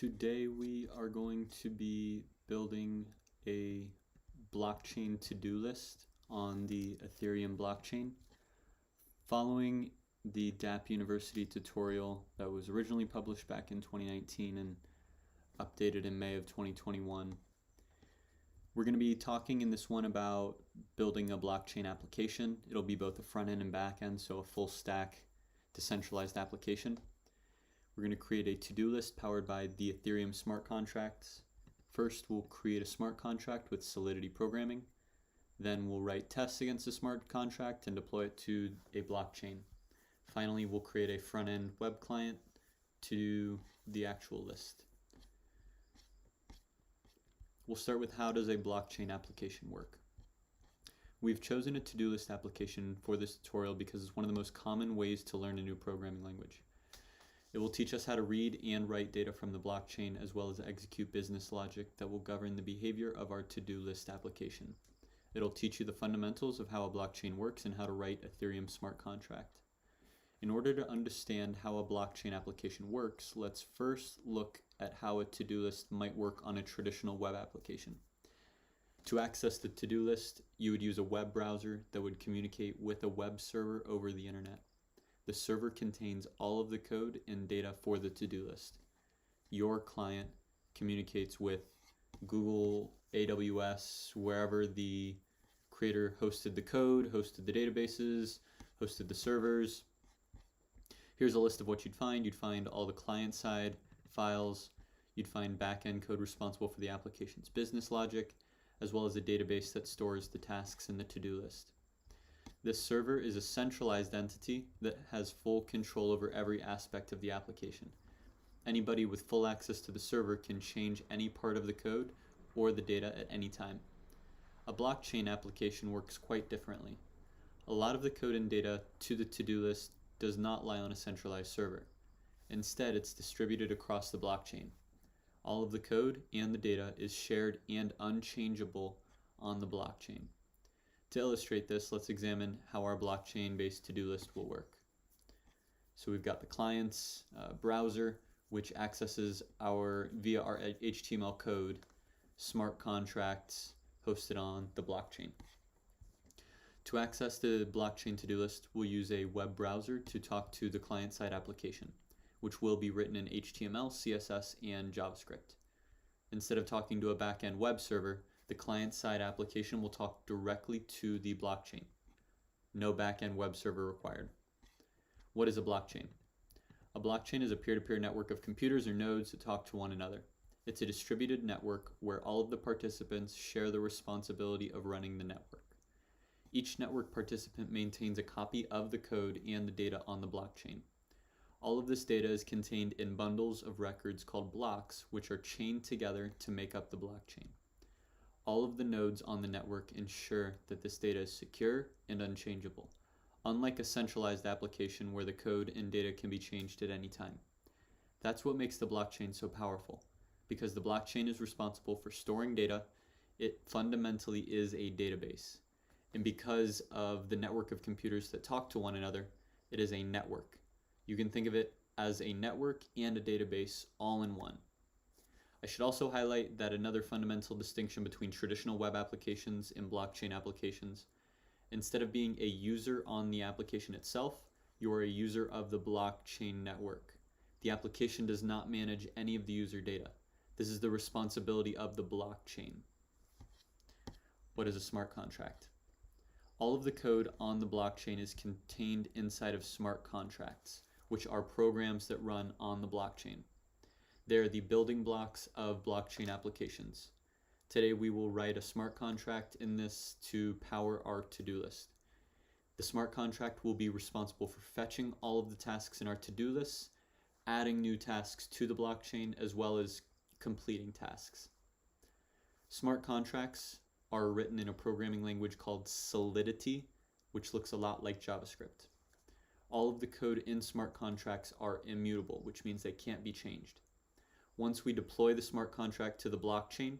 Today we are going to be building a blockchain to-do list on the Ethereum blockchain. Following the Dapp University tutorial that was originally published back in 2019 and updated in May of 2021, we're going to be talking in this one about building a blockchain application. It'll be both a front end and back end, so a full stack decentralized application. We're going to create a to-do list powered by the Ethereum smart contracts. First, we'll create a smart contract with Solidity programming. Then we'll write tests against the smart contract and deploy it to a blockchain. Finally, we'll create a front-end web client to the actual list. We'll start with how does a blockchain application work. We've chosen a to-do list application for this tutorial because it's one of the most common ways to learn a new programming language. It will teach us how to read and write data from the blockchain, as well as execute business logic that will govern the behavior of our to-do list application. It'll teach you the fundamentals of how a blockchain works and how to write Ethereum smart contract. In order to understand how a blockchain application works, let's first look at how a to-do list might work on a traditional web application. To access the to-do list, you would use a web browser that would communicate with a web server over the internet. The server contains all of the code and data for the to-do list. Your client communicates with Google, AWS, wherever the creator hosted the code, hosted the databases, hosted the servers. Here's a list of what you'd find. You'd find all the client-side files. You'd find back-end code responsible for the application's business logic, as well as a database that stores the tasks in the to-do list. This server is a centralized entity that has full control over every aspect of the application. Anybody with full access to the server can change any part of the code or the data at any time. A blockchain application works quite differently. A lot of the code and data to the to-do list does not lie on a centralized server. Instead, it's distributed across the blockchain. All of the code and the data is shared and unchangeable on the blockchain. To illustrate this, let's examine how our blockchain-based to-do list will work. So we've got the client's browser, which accesses via our HTML code, smart contracts hosted on the blockchain. To access the blockchain to-do list, we'll use a web browser to talk to the client-side application, which will be written in HTML, CSS, and JavaScript. Instead of talking to a back-end web server, the client-side application will talk directly to the blockchain. No back-end web server required. What is a blockchain? A blockchain is a peer-to-peer network of computers or nodes that talk to one another. It's a distributed network where all of the participants share the responsibility of running the network. Each network participant maintains a copy of the code and the data on the blockchain. All of this data is contained in bundles of records called blocks, which are chained together to make up the blockchain. All of the nodes on the network ensure that this data is secure and unchangeable, unlike a centralized application where the code and data can be changed at any time. That's what makes the blockchain so powerful. Because the blockchain is responsible for storing data, it fundamentally is a database. And because of the network of computers that talk to one another, it is a network. You can think of it as a network and a database all in one. I should also highlight that another fundamental distinction between traditional web applications and blockchain applications, instead of being a user on the application itself, you are a user of the blockchain network. The application does not manage any of the user data. This is the responsibility of the blockchain. What is a smart contract? All of the code on the blockchain is contained inside of smart contracts, which are programs that run on the blockchain. They're the building blocks of blockchain applications. Today we will write a smart contract in this to power our to-do list. The smart contract will be responsible for fetching all of the tasks in our to-do list, adding new tasks to the blockchain, as well as completing tasks. Smart contracts are written in a programming language called Solidity, which looks a lot like JavaScript. All of the code in smart contracts are immutable, which means they can't be changed. Once we deploy the smart contract to the blockchain,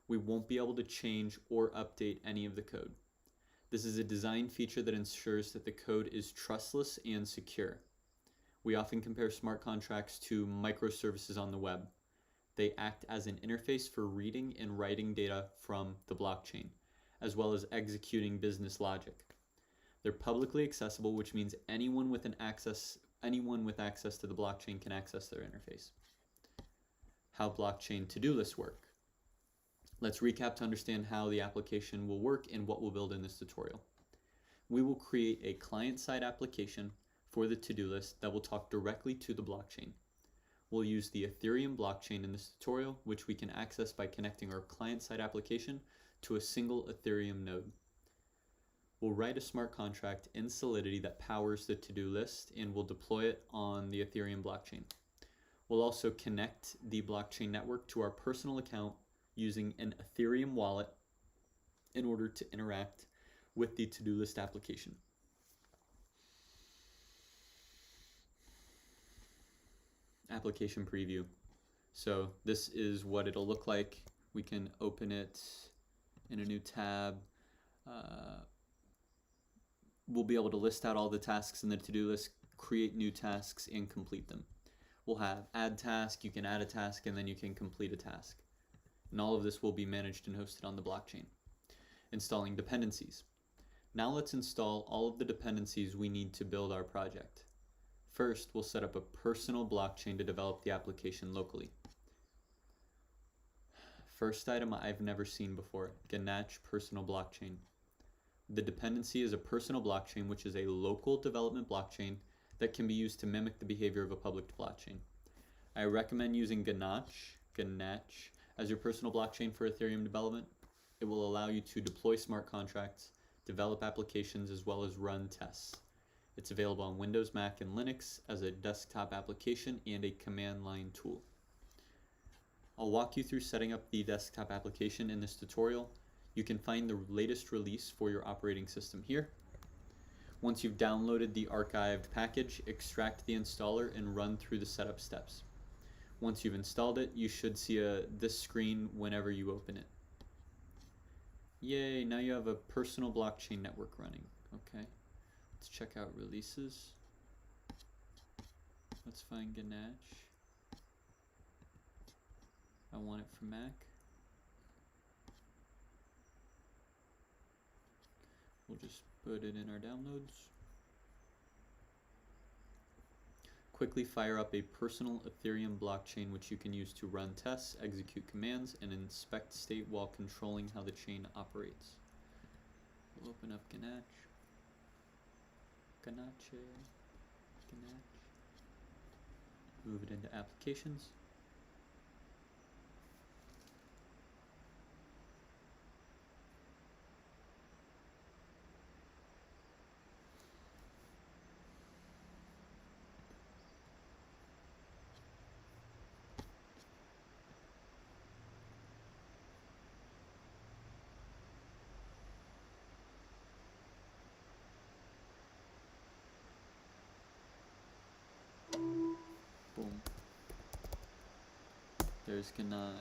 we won't be able to change or update any of the code. This is a design feature that ensures that the code is trustless and secure. We often compare smart contracts to microservices on the web. They act as an interface for reading and writing data from the blockchain, as well as executing business logic. They're publicly accessible, which means anyone with access to the blockchain can access their interface. How blockchain to-do lists work. Let's recap to understand how the application will work and what we'll build in this tutorial. We will create a client-side application for the to-do list that will talk directly to the blockchain. We'll use the Ethereum blockchain in this tutorial, which we can access by connecting our client-side application to a single Ethereum node. We'll write a smart contract in Solidity that powers the to-do list, and we'll deploy it on the Ethereum blockchain. We'll also connect the blockchain network to our personal account using an Ethereum wallet in order to interact with the to-do list application. Application preview. So this is what it'll look like. We can open it in a new tab. We'll be able to list out all the tasks in the to-do list, create new tasks, and complete them. We'll have add task, you can add a task, and then you can complete a task. And all of this will be managed and hosted on the blockchain. Installing dependencies. Now let's install all of the dependencies we need to build our project. First, we'll set up a personal blockchain to develop the application locally. First item I've never seen before, Ganache personal blockchain. The dependency is a personal blockchain, which is a local development blockchain that can be used to mimic the behavior of a public blockchain. I recommend using Ganache as your personal blockchain for Ethereum development. It will allow you to deploy smart contracts, develop applications, as well as run tests. It's available on Windows, Mac, and Linux as a desktop application and a command line tool. I'll walk you through setting up the desktop application in this tutorial. You can find the latest release for your operating system here. Once you've downloaded the archived package, extract the installer and run through the setup steps. Once you've installed it, you should see this screen whenever you open it. Yay, now you have a personal blockchain network running. Okay. Let's check out releases. Let's find Ganache. I want it for Mac. We'll just put it in our downloads. Quickly fire up a personal Ethereum blockchain which you can use to run tests, execute commands, and inspect state while controlling how the chain operates. We'll open up Ganache. Move it into applications. Boom. There's Ganache.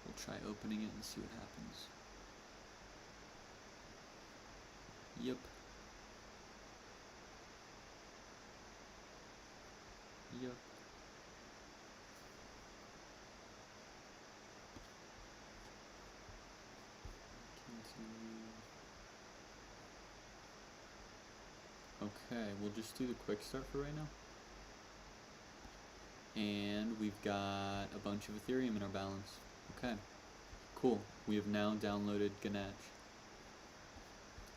We'll try opening it and see what happens. Yep. Yep. Okay, we'll just do the quick start for right now. And we've got a bunch of Ethereum in our balance. Okay, cool. We have now downloaded Ganache.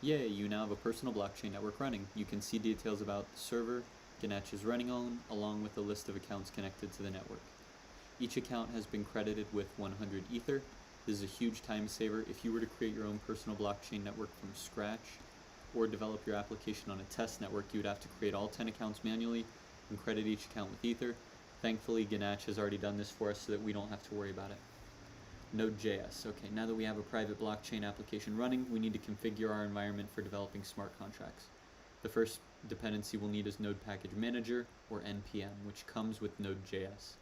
Yay, you now have a personal blockchain network running. You can see details about the server Ganache is running on, along with a list of accounts connected to the network. Each account has been credited with 100 Ether. This is a huge time saver. If you were to create your own personal blockchain network from scratch, or develop your application on a test network, you would have to create all 10 accounts manually and credit each account with Ether. Thankfully, Ganache has already done this for us so that we don't have to worry about it. Node.js. Okay, now that we have a private blockchain application running, we need to configure our environment for developing smart contracts. The first dependency we'll need is Node Package Manager, or NPM, which comes with Node.js.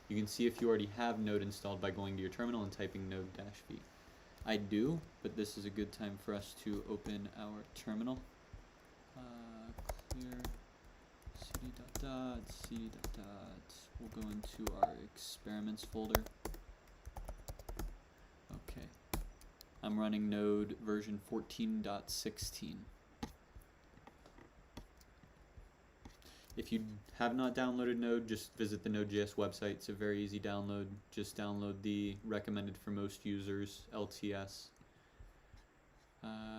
You can see if you already have Node installed by going to your terminal and typing node-v. I do, but this is a good time for us to open our terminal. Clear cd.terminal. cd dot dot. We'll go into our experiments folder. Okay. I'm running Node version 14.16. If you have not downloaded Node, just visit the Node.js website. It's a very easy download. Just download the recommended for most users, LTS.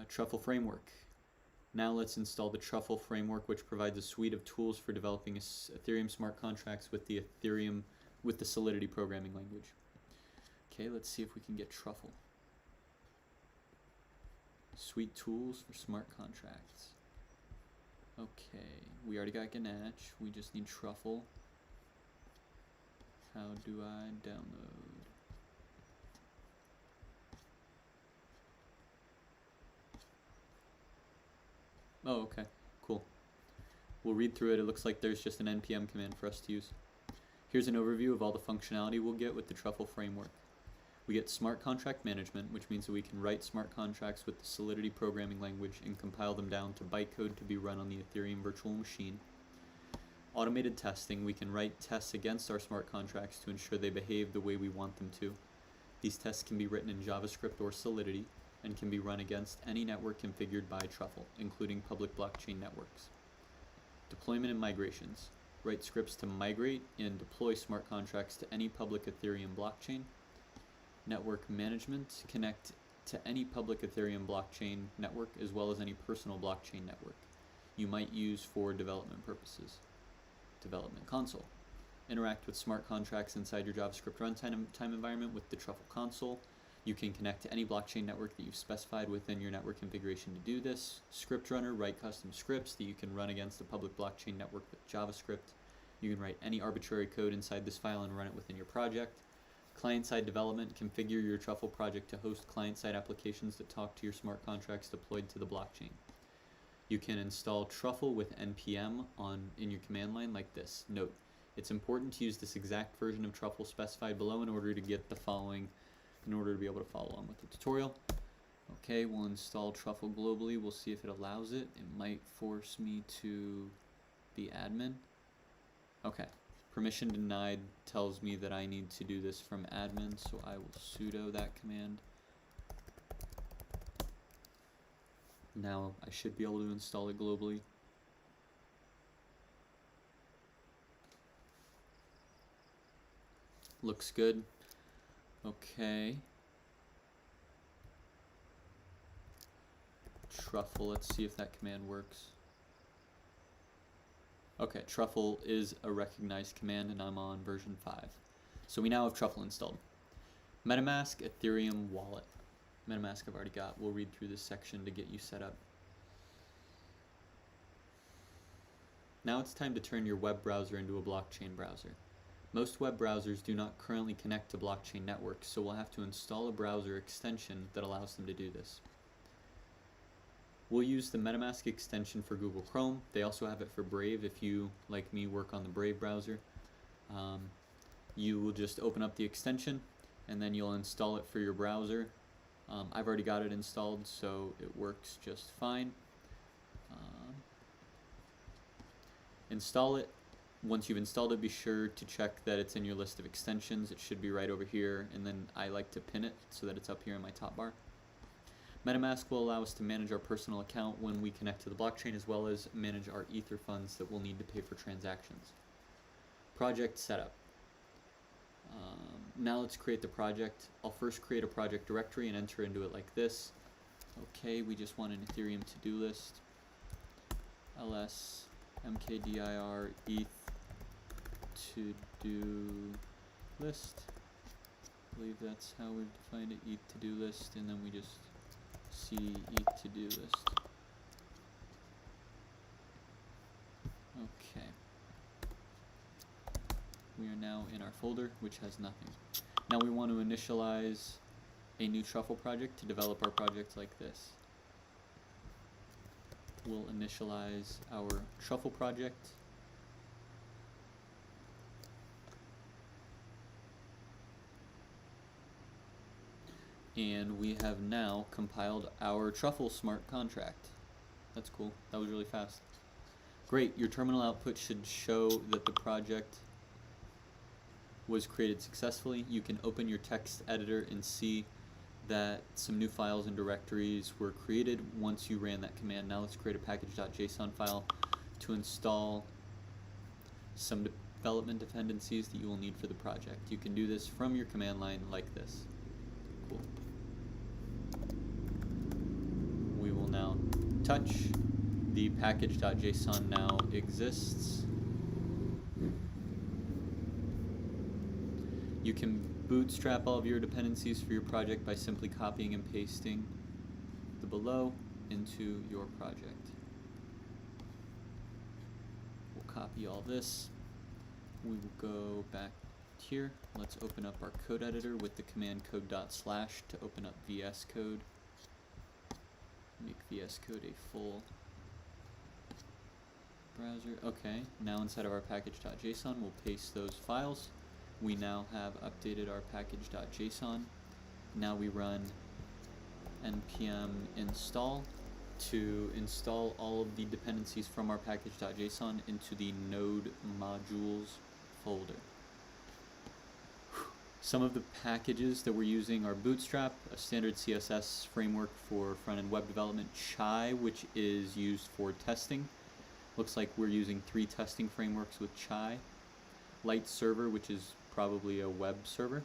Truffle Framework. Now let's install the Truffle Framework, which provides a suite of tools for developing Ethereum smart contracts with the Solidity programming language. Okay, let's see if we can get Truffle. Suite tools for smart contracts. Okay, we already got Ganache. We just need Truffle. How do I download? Oh, okay, cool. We'll read through it. It looks like there's just an npm command for us to use. Here's an overview of all the functionality we'll get with the Truffle framework. We get smart contract management, which means that we can write smart contracts with the Solidity programming language and compile them down to bytecode to be run on the Ethereum virtual machine. Automated testing, we can write tests against our smart contracts to ensure they behave the way we want them to. These tests can be written in JavaScript or Solidity and can be run against any network configured by Truffle, including public blockchain networks. Deployment and migrations. Write scripts to migrate and deploy smart contracts to any public Ethereum blockchain. Network management, connect to any public Ethereum blockchain network as well as any personal blockchain network you might use for development purposes. Development console. Interact with smart contracts inside your JavaScript runtime environment with the Truffle Console. You can connect to any blockchain network that you've specified within your network configuration to do this. Script runner, write custom scripts that you can run against a public blockchain network with JavaScript. You can write any arbitrary code inside this file and run it within your project. Client-side development, configure your Truffle project to host client-side applications that talk to your smart contracts deployed to the blockchain. You can install Truffle with npm in your command line like this. Note, it's important to use this exact version of Truffle specified below in order to get the following, in order to be able to follow on with the tutorial. Okay, we'll install Truffle globally. We'll see if it allows it. It might force me to be admin. Okay. Permission denied tells me that I need to do this from admin, so I will sudo that command. Now I should be able to install it globally. Looks good. Okay. Truffle, let's see if that command works. Okay, Truffle is a recognized command and I'm on version 5. So we now have Truffle installed. Metamask, Ethereum wallet. Metamask I've already got. We'll read through this section to get you set up. Now it's time to turn your web browser into a blockchain browser. Most web browsers do not currently connect to blockchain networks, so we'll have to install a browser extension that allows them to do this. We'll use the Metamask extension for Google Chrome. They also have it for Brave if you, like me, work on the Brave browser. You will just open up the extension and then you'll install it for your browser. I've already got it installed, so it works just fine. Install it. Once you've installed it, be sure to check that it's in your list of extensions. It should be right over here, and then I like to pin it so that it's up here in my top bar. Metamask will allow us to manage our personal account when we connect to the blockchain, as well as manage our Ether funds that we'll need to pay for transactions. Project setup. Now let's create the project. I'll first create a project directory and enter into it like this. Okay, we just want an Ethereum to-do list. ls mkdir eth to-do list. I believe that's how we've defined it, eth to-do list, and then we just see eth to-do list. Okay. We are now in our folder, which has nothing. Now we want to initialize a new Truffle project to develop our project like this. We'll initialize our Truffle project. And we have now compiled our Truffle smart contract. That's cool. That was really fast. Great, your terminal output should show that the project was created successfully. You can open your text editor and see that some new files and directories were created once you ran that command. Now let's create a package.json file to install some development dependencies that you will need for the project. You can do this from your command line like this. Cool. We will now touch. The package.json now exists. You can bootstrap all of your dependencies for your project by simply copying and pasting the below into your project. We'll copy all this. We will go back here. Let's open up our code editor with the command code / to open up VS Code. Make VS Code a full browser. Okay, now inside of our package.json, we'll paste those files. We now have updated our package.json. Now we run npm install to install all of the dependencies from our package.json into the node modules folder. Some of the packages that we're using are Bootstrap, a standard CSS framework for front-end web development, Chai, which is used for testing. Looks like we're using 3 testing frameworks with Chai. Light Server, which is probably a web server.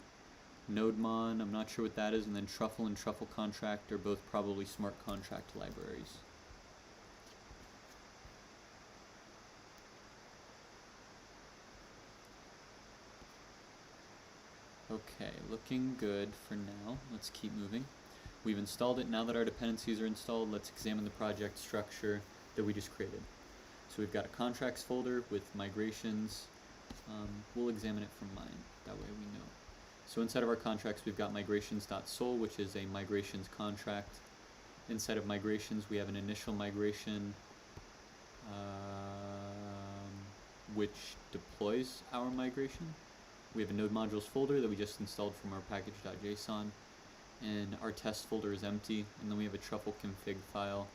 NodeMon, I'm not sure what that is, and then Truffle and Truffle Contract are both probably smart contract libraries. Okay, looking good for now. Let's keep moving. We've installed it. Now that our dependencies are installed, let's examine the project structure that we just created. So we've got a contracts folder with migrations. We'll examine it from mine, that way we know. So inside of our contracts, we've got migrations.sol, which is a migrations contract. Inside of migrations, we have an initial migration, which deploys our migration. We have a node modules folder that we just installed from our package.json, and our test folder is empty, and then we have a truffle config file,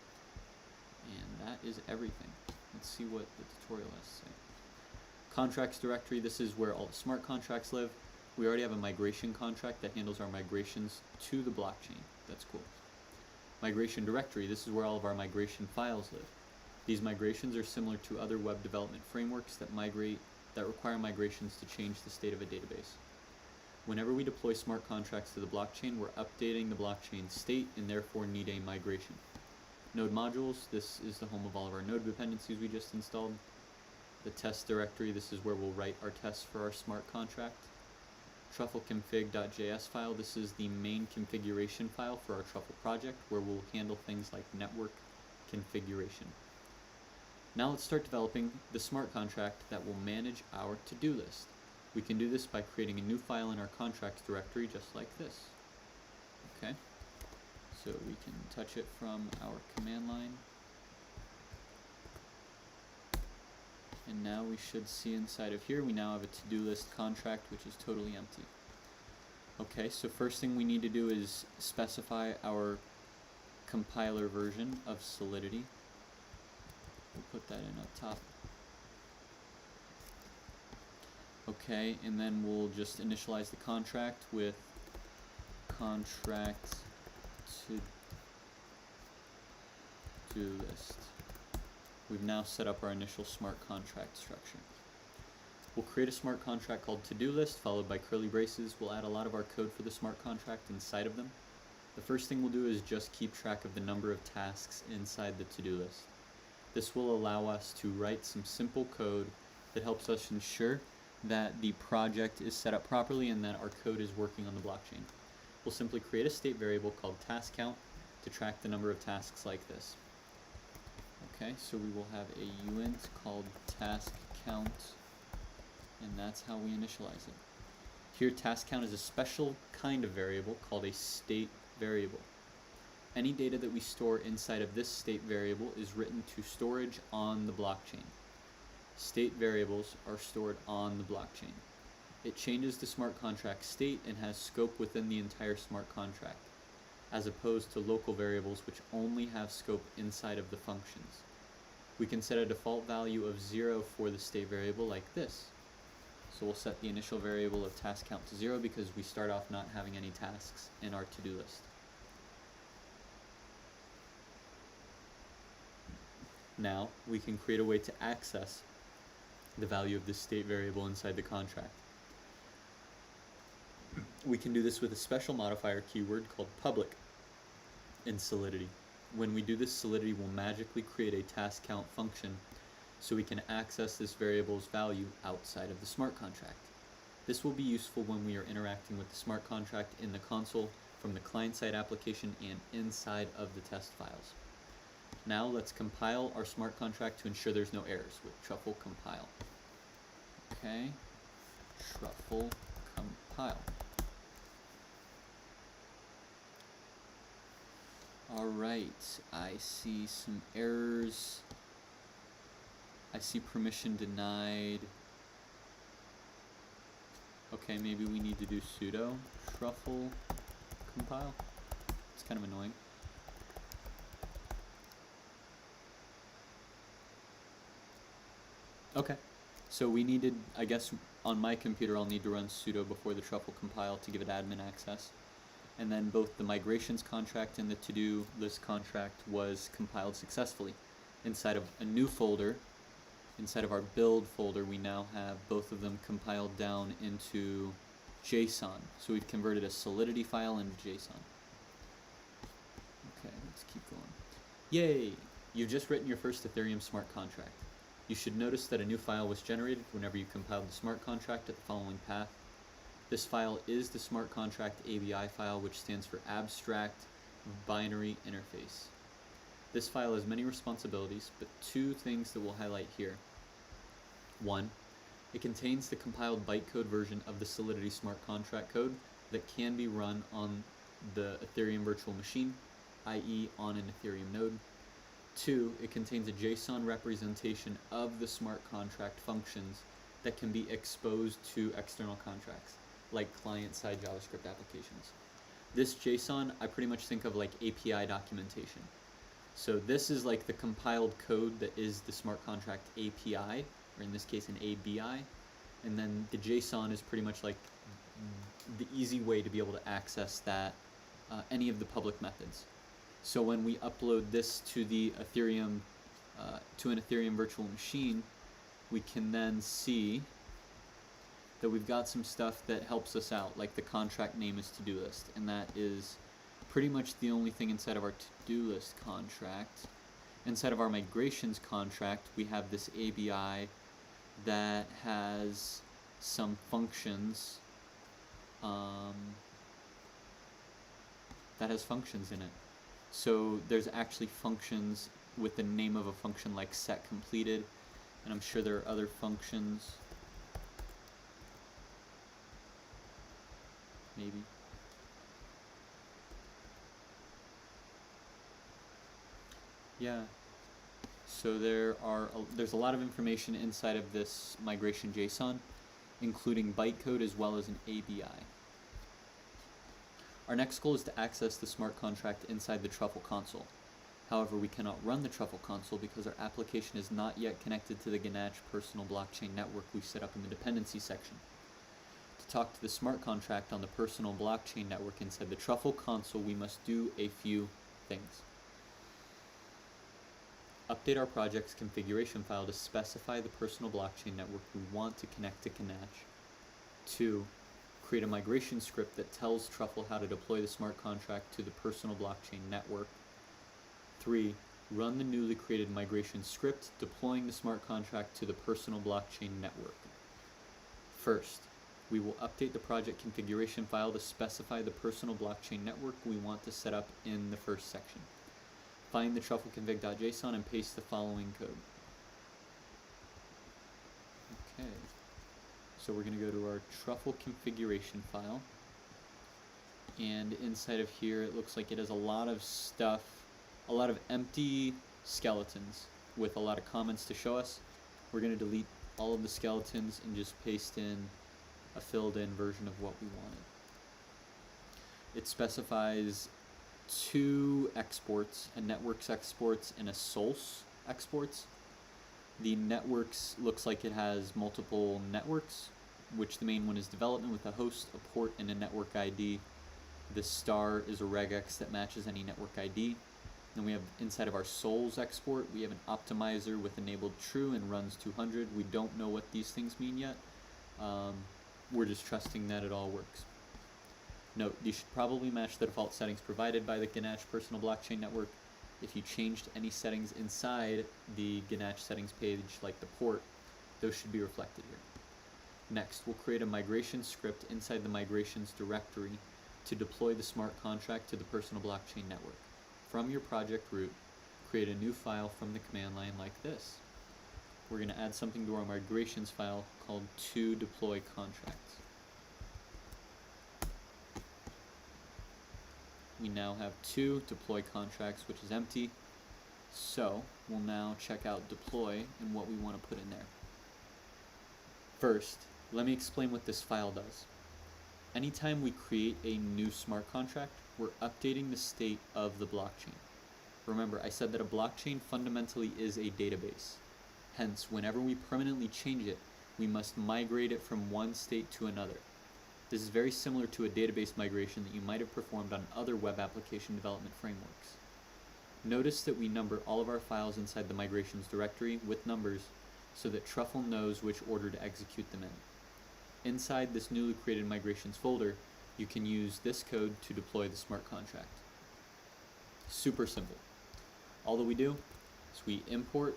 and that is everything. Let's see what the tutorial has to say. Contracts directory, this is where all the smart contracts live. We already have a migration contract that handles our migrations to the blockchain. That's cool. Migration directory, this is where all of our migration files live. These migrations are similar to other web development frameworks that require migrations to change the state of a database. Whenever we deploy smart contracts to the blockchain, we're updating the blockchain state and therefore need a migration. Node modules, this is the home of all of our node dependencies we just installed. The test directory, this is where we'll write our tests for our smart contract. Truffle config.js file, this is the main configuration file for our Truffle project, where we'll handle things like network configuration. Now let's start developing the smart contract that will manage our to-do list. We can do this by creating a new file in our contracts directory just like this. Okay, so we can touch it from our command line. And now we should see inside of here, we now have a to-do list contract which is totally empty. Okay, so first thing we need to do is specify our compiler version of Solidity. We'll put that in up top. Okay, and then we'll just initialize the contract with contract to-do list. We've now set up our initial smart contract structure. We'll create a smart contract called to-do list, followed by curly braces. We'll add a lot of our code for the smart contract inside of them. The first thing we'll do is just keep track of the number of tasks inside the to-do list. This will allow us to write some simple code that helps us ensure that the project is set up properly and that our code is working on the blockchain. We'll simply create a state variable called task count to track the number of tasks like this. Okay, so we will have a uint called task count, and that's how we initialize it. Here, task count is a special kind of variable called a state variable. Any data that we store inside of this state variable is written to storage on the blockchain. State variables are stored on the blockchain. It changes the smart contract state and has scope within the entire smart contract, as opposed to local variables which only have scope inside of the functions. we can set a default value of 0 for the state variable like this. So we'll set the initial variable of task count to 0 because we start off not having any tasks in our to-do list. Now we can create a way to access the value of this state variable inside the contract. We can do this with a special modifier keyword called public in Solidity. When we do this, Solidity will magically create a task count function so we can access this variable's value outside of the smart contract. This will be useful when we are interacting with the smart contract in the console from the client-side application and inside of the test files. Now let's compile our smart contract to ensure there's no errors with Truffle Compile. Okay, Truffle Compile. Alright, I see some errors. I see permission denied. Okay, maybe we need to do sudo truffle compile. It's kind of annoying. Okay, so we needed, I guess on my computer I'll need to run sudo before the truffle compile to give it admin access. And then both the migrations contract and the to-do list contract was compiled successfully. Inside of a new folder, inside of our build folder, we now have both of them compiled down into JSON. So we've converted a Solidity file into JSON. Okay, let's keep going. Yay! You've just written your first Ethereum smart contract. You should notice that a new file was generated whenever you compiled the smart contract at the following path. This file is the smart contract ABI file, which stands for Abstract Binary Interface. This file has many responsibilities, but two things that we'll highlight here. One, it contains the compiled bytecode version of the Solidity smart contract code that can be run on the Ethereum virtual machine, i.e. on an Ethereum node. Two, it contains a JSON representation of the smart contract functions that can be exposed to external contracts, like client-side JavaScript applications. This JSON, I pretty much think of like API documentation. So this is like the compiled code that is the smart contract API, or in this case an ABI, and then the JSON is pretty much like the easy way to be able to access that, any of the public methods. So when we upload this to the Ethereum, to an Ethereum virtual machine, we can then see that we've got some stuff that helps us out, like the contract name is to-do list, and that is pretty much the only thing inside of our to-do list contract. Inside of our migrations contract, we have this ABI that has some functions, that has functions in it. So there's actually functions with the name of a function like set completed, and I'm sure there are other functions. Maybe. Yeah. So there's a lot of information inside of this migration JSON, including bytecode as well as an ABI. Our next goal is to access the smart contract inside the Truffle Console. However, we cannot run the Truffle Console because our application is not yet connected to the Ganache personal blockchain network we set up in the Dependencies section. To talk to the smart contract on the personal blockchain network inside the Truffle Console, we must do a few things. Update our project's configuration file to specify the personal blockchain network we want to connect to Ganache. 2. Create a migration script that tells Truffle how to deploy the smart contract to the personal blockchain network. 3. Run the newly created migration script deploying the smart contract to the personal blockchain network. First, we will update the project configuration file to specify the personal blockchain network we want to set up in the first section. Find the truffleconfig.json and paste the following code. Okay. So we're going to go to our Truffle configuration file, and inside of here it looks like it has a lot of stuff, a lot of empty skeletons with a lot of comments to show us. We're going to delete all of the skeletons and just paste in a filled in version of what we wanted. It specifies 2 exports, a networks exports and a source exports. The networks looks like it has multiple networks, which the main one is development with a host, a port, and a network ID. The star is a regex that matches any network ID. Then we have inside of our souls export, we have an optimizer with enabled true and runs 200. We don't know what these things mean yet. We're just trusting that it all works. Note, these should probably match the default settings provided by the Ganache personal blockchain network. If you changed any settings inside the Ganache settings page, like the port, those should be reflected here. Next, we'll create a migration script inside the migrations directory to deploy the smart contract to the personal blockchain network. From your project root, create a new file from the command line like this. We're going to add something to our migrations file called toDeployContracts. We now have two deploy contracts, which is empty. So we'll now check out deploy and what we want to put in there. First, let me explain what this file does. Anytime we create a new smart contract, we're updating the state of the blockchain. Remember, I said that a blockchain fundamentally is a database. Hence, whenever we permanently change it, we must migrate it from one state to another. This is very similar to a database migration that you might have performed on other web application development frameworks. Notice that we number all of our files inside the migrations directory with numbers so that Truffle knows which order to execute them in. Inside this newly created migrations folder, you can use this code to deploy the smart contract. Super simple. All that we do is we import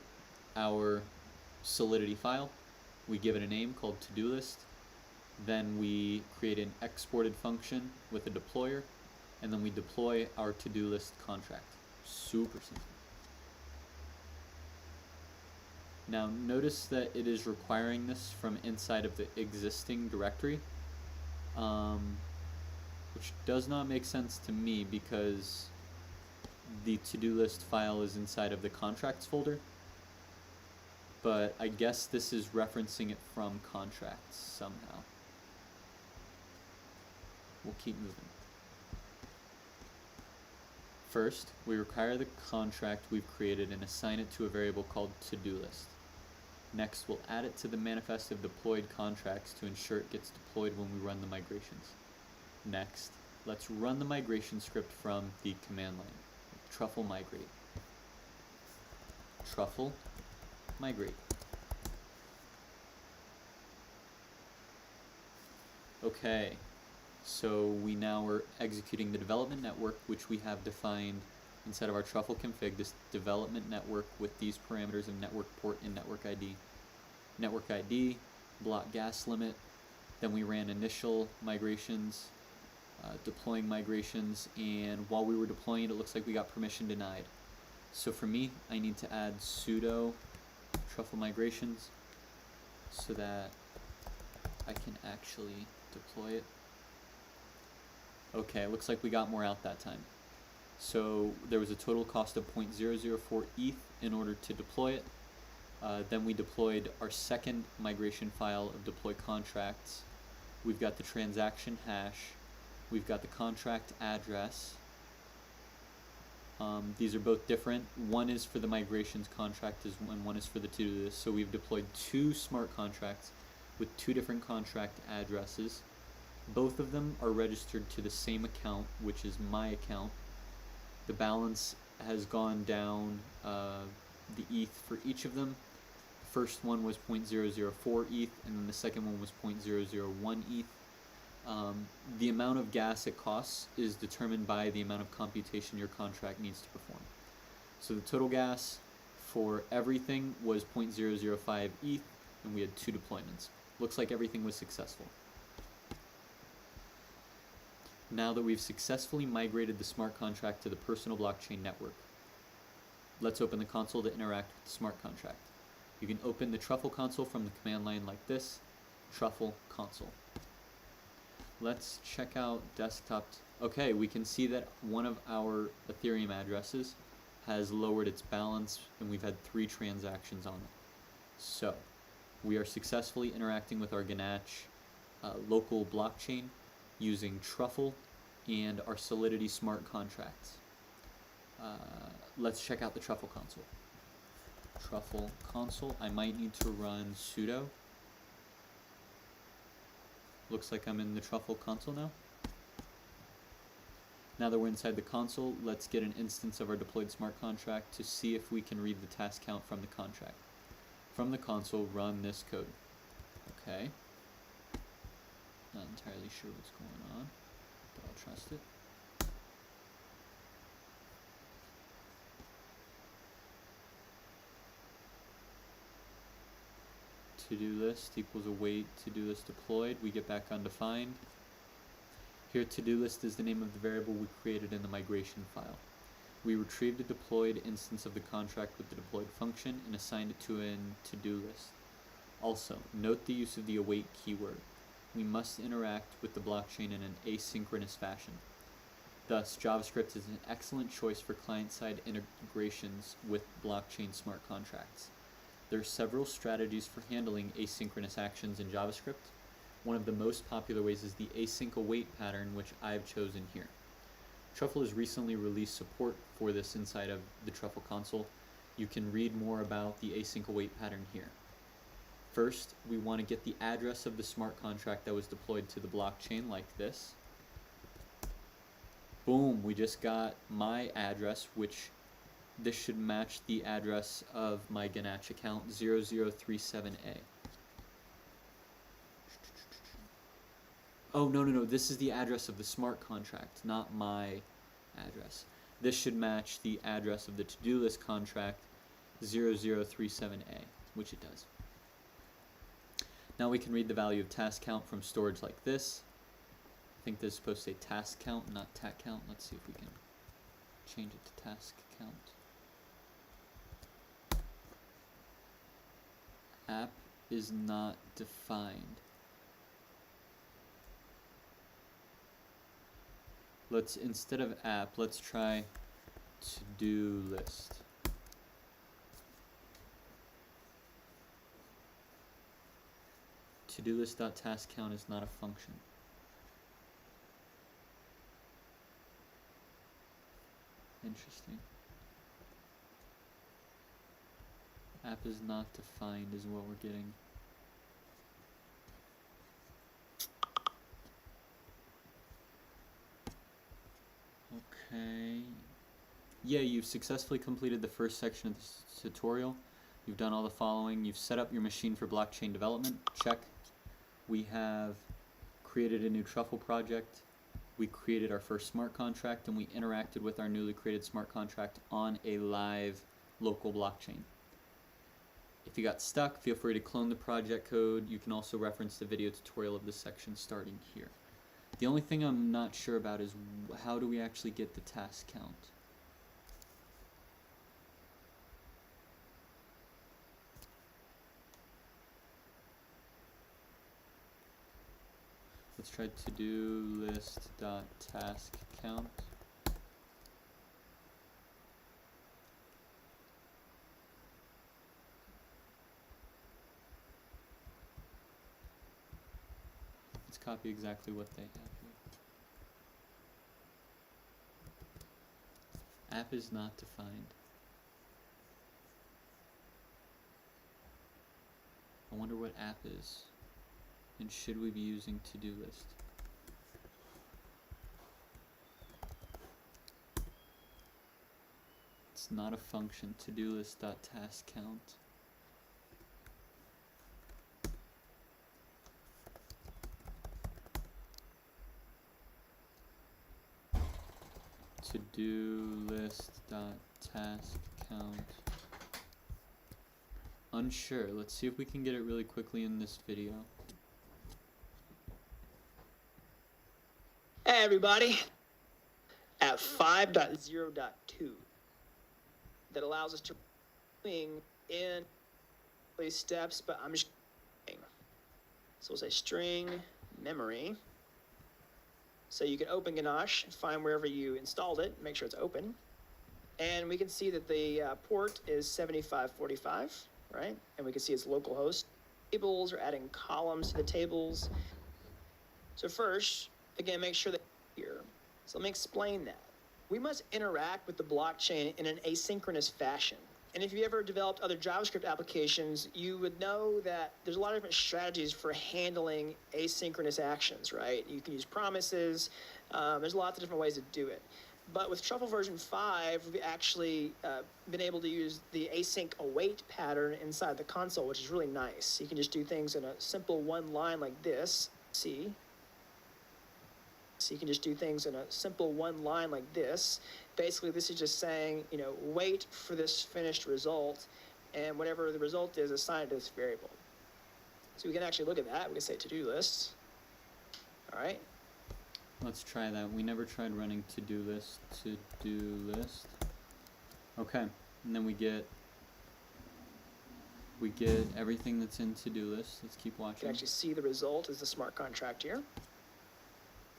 our Solidity file, we give it a name called to-do list, then we create an exported function with a deployer, and then we deploy our to-do list contract. Super simple. Now notice that it is requiring this from inside of the existing directory, which does not make sense to me because the to-do list file is inside of the contracts folder, but I guess this is referencing it from contracts somehow. We'll keep moving. First, we require the contract we've created and assign it to a variable called to-do list. Next, we'll add it to the manifest of deployed contracts to ensure it gets deployed when we run the migrations. Next, let's run the migration script from the command line. Truffle migrate. Truffle migrate. Okay, so we now are executing the development network, which we have defined inside of our Truffle config, this development network with these parameters of network port and network ID. Network ID, block gas limit, then we ran initial migrations, deploying migrations, and while we were deploying it, it looks like we got permission denied. So for me, I need to add sudo truffle migrations so that I can actually deploy it. Okay, it looks like we got more out that time. So there was a total cost of 0.004 ETH in order to deploy it. Then we deployed our second migration file of deploy contracts. We've got the transaction hash. We've got the contract address. These are both different. One is for the migrations contract and one is for the to-do list. So we've deployed two smart contracts with two different contract addresses. Both of them are registered to the same account, which is my account. The balance has gone down the ETH for each of them. The first one was 0.004 ETH, and then the second one was 0.001 ETH. The amount of gas it costs is determined by the amount of computation your contract needs to perform. So the total gas for everything was 0.005 ETH, and we had two deployments. Looks like everything was successful. Now that we've successfully migrated the smart contract to the personal blockchain network, let's open the console to interact with the smart contract. You can open the Truffle console from the command line like this, Truffle Console. Let's check out desktop. Okay, we can see that one of our Ethereum addresses has lowered its balance and we've had 3 transactions on it. So, we are successfully interacting with our Ganache local blockchain using Truffle and our Solidity smart contracts. Let's check out the Truffle console. Truffle Console. I might need to run sudo. Looks like I'm in the Truffle Console now. Now that we're inside the console, let's get an instance of our deployed smart contract to see if we can read the task count from the contract. From the console, run this code. Okay. Not entirely sure what's going on, but I'll trust it. To-do list equals await to-do list deployed. We get back undefined. Here, to-do list is the name of the variable we created in the migration file. We retrieved a deployed instance of the contract with the deployed function and assigned it to an to-do list. Also, note the use of the await keyword. We must interact with the blockchain in an asynchronous fashion. Thus, JavaScript is an excellent choice for client-side integrations with blockchain smart contracts. There are several strategies for handling asynchronous actions in JavaScript. One of the most popular ways is the async await pattern, which I've chosen here. Truffle has recently released support for this inside of the Truffle Console. You can read more about the async await pattern here. First, we want to get the address of the smart contract that was deployed to the blockchain like this. Boom, we just got my address, which this should match the address of my Ganache account, 0037A. Oh, no, this is the address of the smart contract, not my address. This should match the address of the to-do list contract, 0037A, which it does. Now we can read the value of task count from storage like this. I think this is supposed to say task count, not tat count. Let's see if we can change it to task count. App is not defined. Let's, instead of app, let's try to-do list. To-do list.taskCount is not a function. Interesting. App is not defined is what we're getting. Okay. Yeah, you've successfully completed the first section of this tutorial. You've done all the following. You've set up your machine for blockchain development. Check. We have created a new Truffle project. We created our first smart contract, and we interacted with our newly created smart contract on a live local blockchain. If you got stuck, feel free to clone the project code. You can also reference the video tutorial of this section starting here. The only thing I'm not sure about is how do we actually get the task count? Let's try to-do list.task count. Let's copy exactly what they have here. App is not defined. I wonder what app is. And should we be using to-do list? It's not a function. To-do list.task count. To-do list.task count. Unsure. Let's see if we can get it really quickly in this video. Hey everybody, at 5.0.2 that allows us to in these steps, but I'm just so we'll say string memory. So you can open Ganache, find wherever you installed it, make sure it's open, and we can see that the port is 7545, right? And we can see it's localhost. Tables are adding columns to the tables. So first, again, make sure that here. So let me explain that. We must interact with the blockchain in an asynchronous fashion. And if you ever developed other JavaScript applications, you would know that there's a lot of different strategies for handling asynchronous actions, right? You can use promises. There's lots of different ways to do it. But with Truffle version 5, we've actually been able to use the async await pattern inside the console, which is really nice. You can just do things in a simple one line like this. See? So you can just do things in a simple one line like this. Basically, this is just saying, you know, wait for this finished result, and whatever the result is, assign it to this variable. So we can actually look at that. We can say to-do list. All right. Let's try that. We never tried running to-do list. Okay, and then we get everything that's in to-do list. Let's keep You watching. can actually see the result is the smart contract here.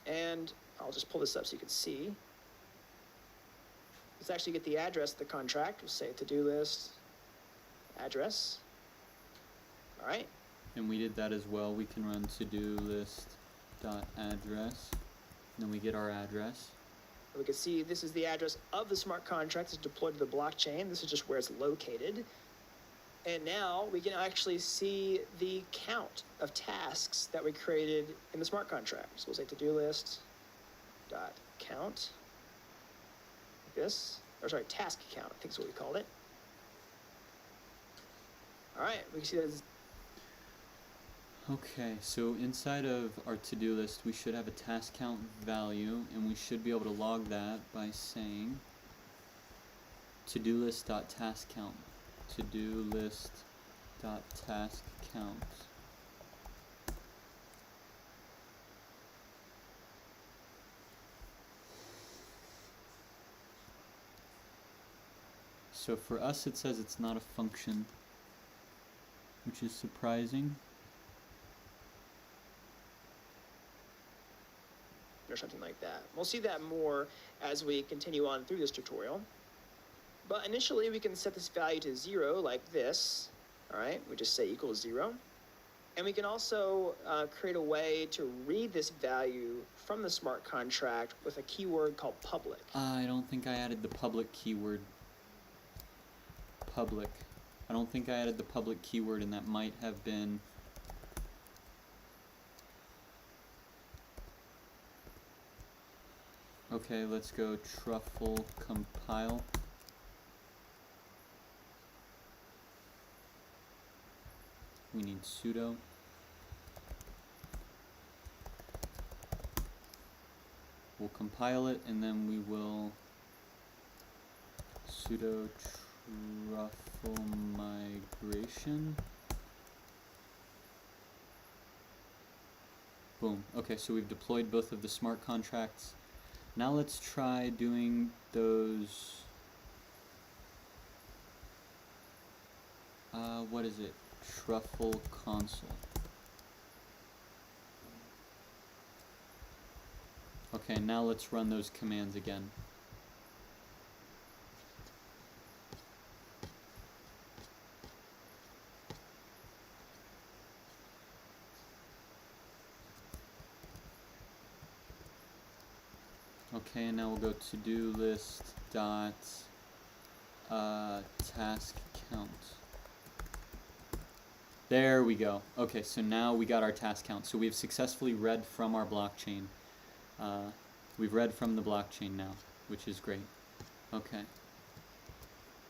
And I'll just pull this up so you can see. Let's actually get the address of the contract. We'll say to-do list, address. All right. And we did that as well. We can run to-do list dot address. And then we get our address. We can see this is the address of the smart contract. It's deployed to the blockchain. This is just where it's located. And now we can actually see the count of tasks that we created in the smart contract. So we'll say to-do list dot count. Like this. Or sorry, task count, I think is what we called it. All right, we can see that it's Okay, so inside of our to-do list, we should have a task count value, and we should be able to log that by saying to-do list dot task count. To-do list dot task count. So for us, it says it's not a function, which is surprising. or something like that. We'll see that more as we continue on through this tutorial. But initially we can set this value to 0 like this. All right, we just say equals 0. And we can also create a way to read this value from the smart contract with a keyword called public. I don't think I added the public keyword. Public. I don't think I added the public keyword, and that might have been... Okay, let's go Truffle Compile. We need sudo. We'll compile it, and then we will sudo truffle migration. Boom. Okay, so we've deployed both of the smart contracts. Now let's try doing those... what is it? Truffle Console. Okay, now let's run those commands again. Okay, and now we'll go to-do list dot task count. There we go. Okay, so now we got our task count. So we've successfully read from our blockchain. We've read from the blockchain now, which is great. Okay.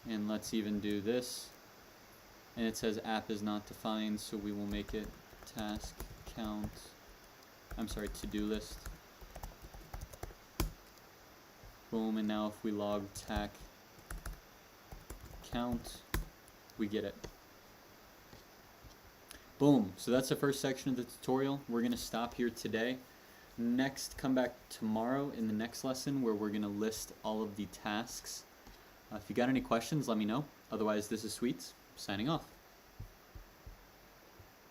And let's even do this. And it says app is not defined, so we will make it task count. I'm sorry, to-do list. Boom, and now if we log tac count, we get it. Boom, so that's the first section of the tutorial. We're going to stop here today. Next, come back tomorrow in the next lesson where we're going to list all of the tasks. If you got any questions, let me know. Otherwise, this is Sweets, signing off.